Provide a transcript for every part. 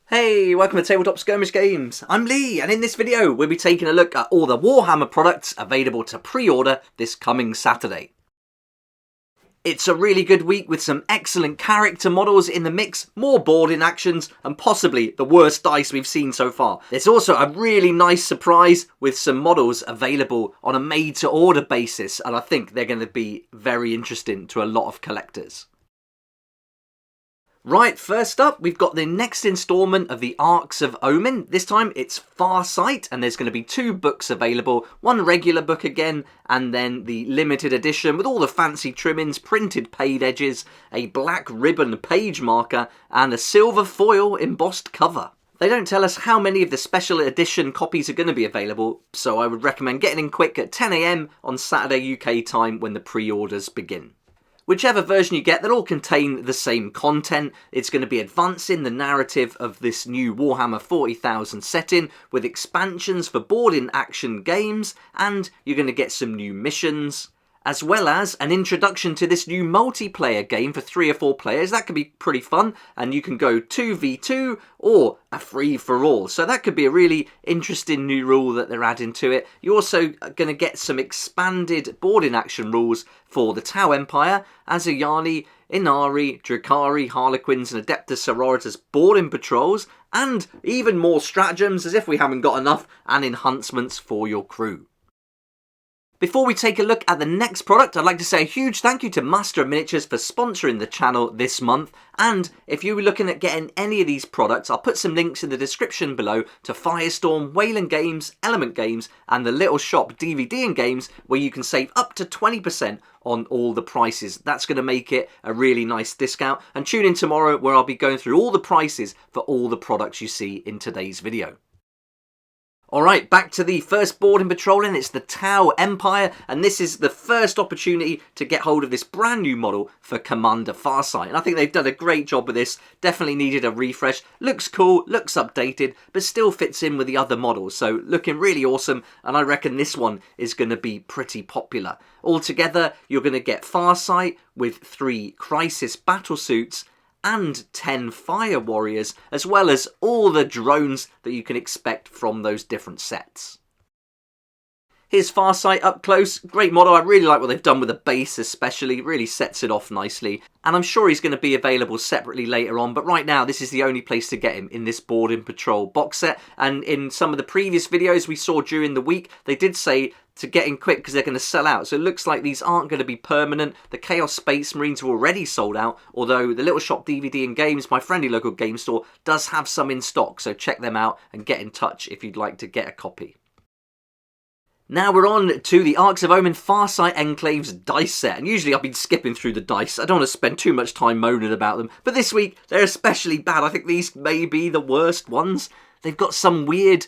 Hey, welcome to Tabletop Skirmish Games. I'm Lee, and in this video we'll be taking a look at all the Warhammer products available to pre-order this coming Saturday. It's a really good week with some excellent character models in the mix, more board-in actions, and possibly the worst dice we've seen so far. There's also a really nice surprise with some models available on a made-to-order basis, and I think they're going to be very interesting to a lot of collectors. Right, first up, we've got the next instalment of the Orcs of Omen. This time it's Farsight, and there's going to be 2 books available. One regular book again, and then the limited edition with all the fancy trimmings, printed paid edges, a black ribbon page marker, and a silver foil embossed cover. They don't tell us how many of the special edition copies are going to be available, so I would recommend getting in quick at 10 AM on Saturday UK time when the pre-orders begin. Whichever version you get, they'll all contain the same content. It's going to be advancing the narrative of this new Warhammer 40,000 setting with expansions for board-in action games, and you're going to get some new missions, as well as an introduction to this new multiplayer game for 3 or 4 players. That could be pretty fun, and you can go 2v2 or a free-for-all. So that could be a really interesting new rule that they're adding to it. You're also going to get some expanded board-in action rules for the Tau Empire, Azayani, Inari, Drakari, Harlequins and Adeptus Sororitas board-in patrols, and even more stratagems, as if we haven't got enough, and enhancements for your crew. Before we take a look at the next product, I'd like to say a huge thank you to Master of Miniatures for sponsoring the channel this month. And if you were looking at getting any of these products, I'll put some links in the description below to Firestorm, Wayland Games, Element Games, and the Little Shop DVD and Games, where you can save up to 20% on all the prices. That's going to make it a really nice discount. And tune in tomorrow where I'll be going through all the prices for all the products you see in today's video. Alright, back to the first board in patrolling. It's the Tau Empire, and this is the first opportunity to get hold of this brand new model for Commander Farsight. And I think they've done a great job with this. Definitely needed a refresh. Looks cool, looks updated, but still fits in with the other models. So looking really awesome, and I reckon this one is going to be pretty popular. Altogether, you're going to get Farsight with 3 Crisis battlesuits and 10 Fire Warriors, as well as all the drones that you can expect from those different sets. Here's Farsight up close. Great model. I really like what they've done with the base especially. It really sets it off nicely. And I'm sure he's going to be available separately later on. But right now, this is the only place to get him, in this Board in Patrol box set. And in some of the previous videos we saw during the week, they did say to get in quick because they're going to sell out. So it looks like these aren't going to be permanent. The Chaos Space Marines are already sold out, although the Little Shop DVD and Games, my friendly local game store, does have some in stock. So check them out and get in touch if you'd like to get a copy. Now we're on to the Orcs of Omen Farsight Enclaves dice set, and usually I've been skipping through the dice. I don't want to spend too much time moaning about them, but this week they're especially bad. I think these may be the worst ones. They've got some weird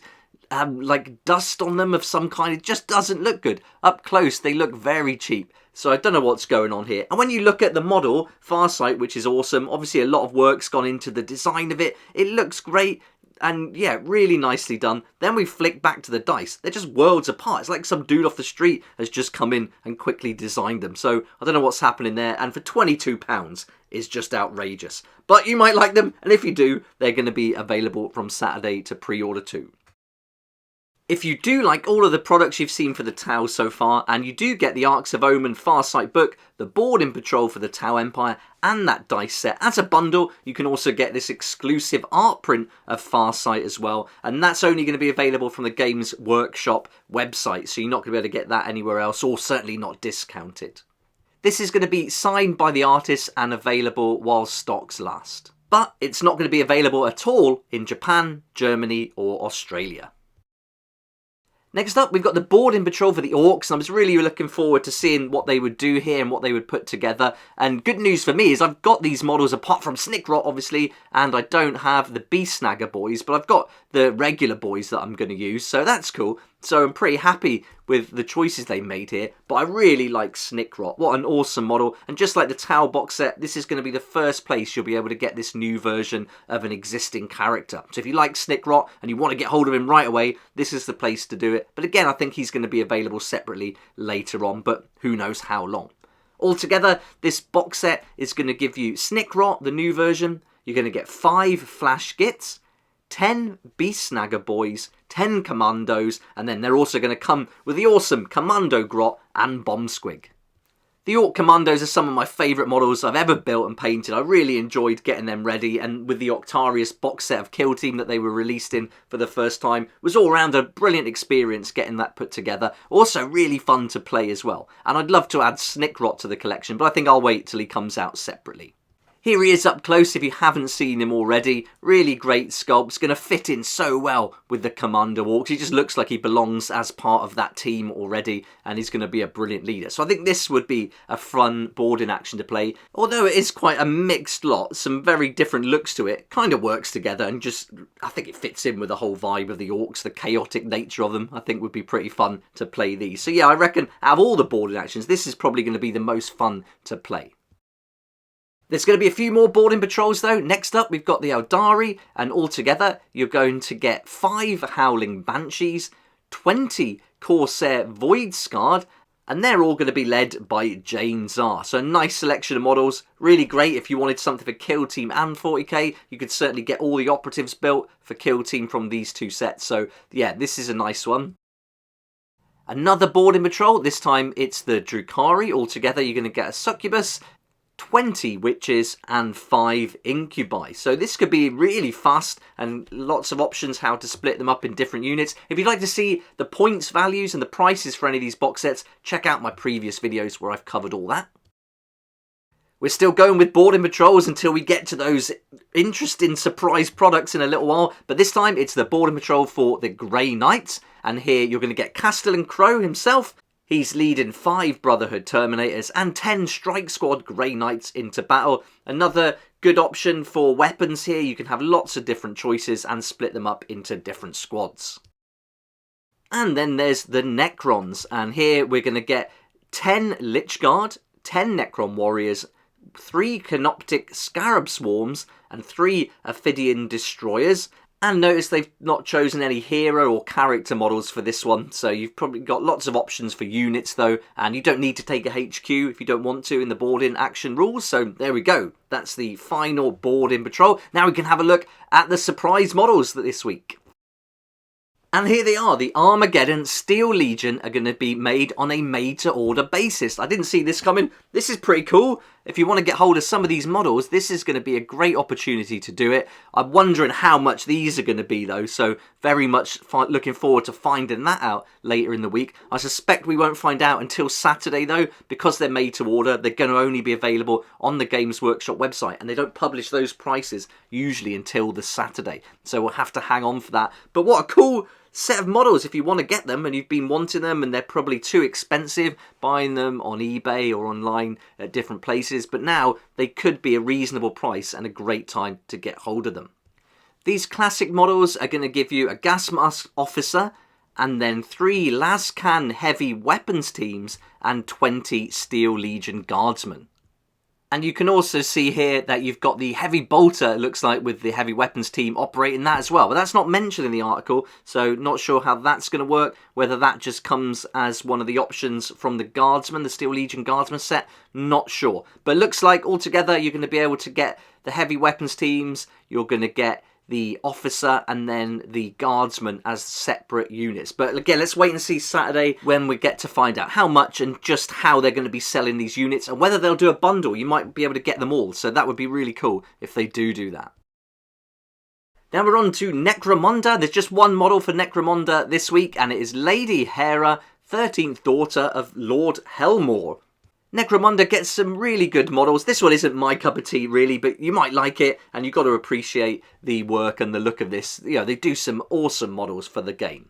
like dust on them of some kind. It just doesn't look good. Up close they look very cheap, so I don't know what's going on here. And when you look at the model, Farsight, which is awesome, obviously a lot of work's gone into the design of it. It looks great. And yeah, really nicely done. Then we flick back to the dice. They're just worlds apart. It's like some dude off the street has just come in and quickly designed them. So I don't know what's happening there. And for £22 is just outrageous. But you might like them. And if you do, they're going to be available from Saturday to pre-order too. If you do like all of the products you've seen for the Tau so far, and you do get the Orcs of Omen Farsight book, the Board in Patrol for the Tau Empire, and that dice set as a bundle, you can also get this exclusive art print of Farsight as well, and that's only going to be available from the Games Workshop website, so you're not going to be able to get that anywhere else, or certainly not discounted. This is going to be signed by the artist and available while stocks last. But it's not going to be available at all in Japan, Germany, or Australia. Next up, we've got the Board in Patrol for the Orcs, and I was really looking forward to seeing what they would do here and what they would put together. And good news for me is I've got these models apart from Snikrot, obviously, and I don't have the Beast Snagger boys, but I've got the regular boys that I'm going to use, so that's cool. So I'm pretty happy with the choices they made here, but I really like Snikrot. What an awesome model, and just like the Tau box set, this is going to be the first place you'll be able to get this new version of an existing character. So if you like Snikrot and you want to get hold of him right away, this is the place to do it. But again, I think he's going to be available separately later on, but who knows how long. Altogether, this box set is going to give you Snikrot, the new version. You're going to get 5 flash skits. 10 Beast Snagger boys, 10 Commandos, and then they're also going to come with the awesome Commando Grot and Bomb Squig. The Orc Commandos are some of my favourite models I've ever built and painted. I really enjoyed getting them ready, and with the Octarius box set of Kill Team that they were released in for the first time, it was all around a brilliant experience getting that put together. Also really fun to play as well. And I'd love to add Snikrot to the collection, but I think I'll wait till he comes out separately. Here he is up close if you haven't seen him already. Really great sculpt. Going to fit in so well with the Commander Orcs. He just looks like he belongs as part of that team already, and he's going to be a brilliant leader. So I think this would be a fun board in action to play. Although it is quite a mixed lot, some very different looks to it. Kind of works together, and just, I think it fits in with the whole vibe of the Orcs, the chaotic nature of them. I think would be pretty fun to play these. So yeah, I reckon out of all the board in actions, this is probably going to be the most fun to play. There's going to be a few more boarding patrols though. Next up we've got the Eldari, and altogether you're going to get 5 Howling Banshees, 20 Corsair Void Scarred, and they're all going to be led by Jane Zar. So a nice selection of models, really great if you wanted something for Kill Team and 40k. You could certainly get all the operatives built for Kill Team from these two sets. So yeah, this is a nice one. Another boarding patrol, this time it's the Drukhari. Altogether you're going to get a Succubus, 20 Witches and 5 Incubi. So this could be really fast and lots of options how to split them up in different units. If you'd like to see the points values and the prices for any of these box sets, check out my previous videos where I've covered all that. We're still going with boarding patrols until we get to those interesting surprise products in a little while, but this time it's the boarding patrol for the Grey Knights, and here you're going to get Castellan Crow himself. He's leading 5 Brotherhood Terminators and 10 Strike Squad Grey Knights into battle. Another good option for weapons here. You can have lots of different choices and split them up into different squads. And then there's the Necrons, and here we're going to get 10 Lich Guard, 10 Necron Warriors, 3 Canoptic Scarab Swarms, and 3 Ophidian Destroyers. And notice they've not chosen any hero or character models for this one, so you've probably got lots of options for units though, and you don't need to take a HQ if you don't want to in the board-in action rules, so there we go. That's the final board-in patrol. Now we can have a look at the surprise models this week. And here they are, the Armageddon Steel Legion are going to be made on a made-to-order basis. I didn't see this coming. This is pretty cool. If you want to get hold of some of these models, this is going to be a great opportunity to do it. I'm wondering how much these are going to be though, so very much looking forward to finding that out later in the week. I suspect we won't find out until Saturday though, because they're made-to-order. They're going to only be available on the Games Workshop website, and they don't publish those prices usually until the Saturday, so we'll have to hang on for that. But what a cool set of models if you want to get them and you've been wanting them and they're probably too expensive buying them on eBay or online at different places, but now they could be a reasonable price and a great time to get hold of them. These classic models are going to give you a gas mask officer and then 3 Lascan heavy weapons teams and 20 Steel Legion guardsmen. And you can also see here that you've got the heavy bolter, it looks like, with the heavy weapons team operating that as well. But that's not mentioned in the article, so not sure how that's going to work. Whether that just comes as one of the options from the Guardsman, the Steel Legion Guardsman set, not sure. But it looks like altogether you're going to be able to get the heavy weapons teams, you're going to get the officer and then the guardsman as separate units. But again, let's wait and see Saturday when we get to find out how much and just how they're going to be selling these units and whether they'll do a bundle. You might be able to get them all, so that would be really cool if they do that. Now we're on to Necromunda. There's just one model for Necromunda this week, and it is Lady Hera, 13th daughter of Lord Helmore. Necromunda gets some really good models. This one isn't my cup of tea really, but you might like it, and you've got to appreciate the work and the look of this. You know, they do some awesome models for the game.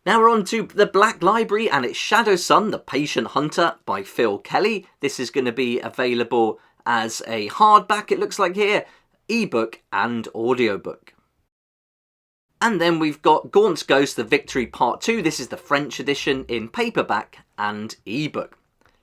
Now we're on to the Black Library, and it's Shadow Sun, the Patient Hunter by Phil Kelly. This is going to be available as a hardback, it looks like here, ebook and audiobook. And then we've got Gaunt's Ghost, The Victory Part 2. This is the French edition in paperback and ebook.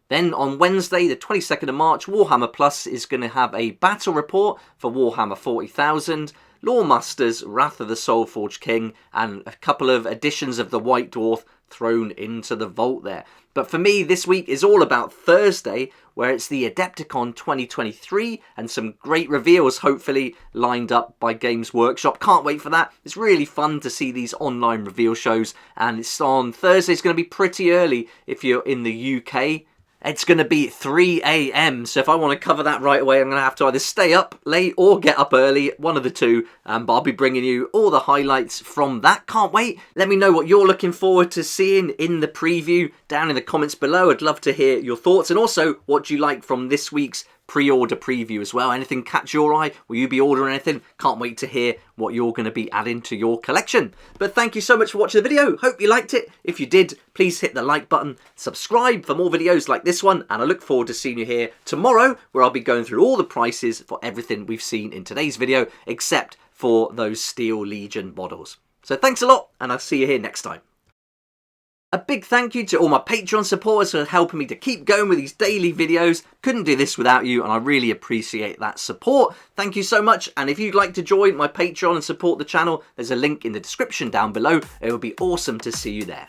Then on Wednesday, the 22nd of March, Warhammer Plus is going to have a battle report for Warhammer 40,000. Lawmasters, Wrath of the Soulforged King, and a couple of editions of the White Dwarf thrown into the vault there. But for me, this week is all about Thursday, where it's the Adepticon 2023, and some great reveals hopefully lined up by Games Workshop. Can't wait for that. It's really fun to see these online reveal shows, and it's on Thursday. It's going to be pretty early if you're in the UK. It's going to be 3 AM, so if I want to cover that right away, I'm going to have to either stay up late or get up early, one of the two, but I'll be bringing you all the highlights from that. Can't wait. Let me know what you're looking forward to seeing in the preview down in the comments below. I'd love to hear your thoughts, and also what you like from this week's pre-order preview as well. Anything catch your eye? Will you be ordering anything? Can't wait to hear what you're going to be adding to your collection. But thank you so much for watching the video. Hope you liked it. If you did, please hit the like button, subscribe for more videos like this one, and I look forward to seeing you here tomorrow, where I'll be going through all the prices for everything we've seen in today's video, except for those Steel Legion models. So thanks a lot, and I'll see you here next time. A big thank you to all my Patreon supporters for helping me to keep going with these daily videos. Couldn't do this without you, and I really appreciate that support. Thank you so much, and if you'd like to join my Patreon and support the channel, there's a link in the description down below. It would be awesome to see you there.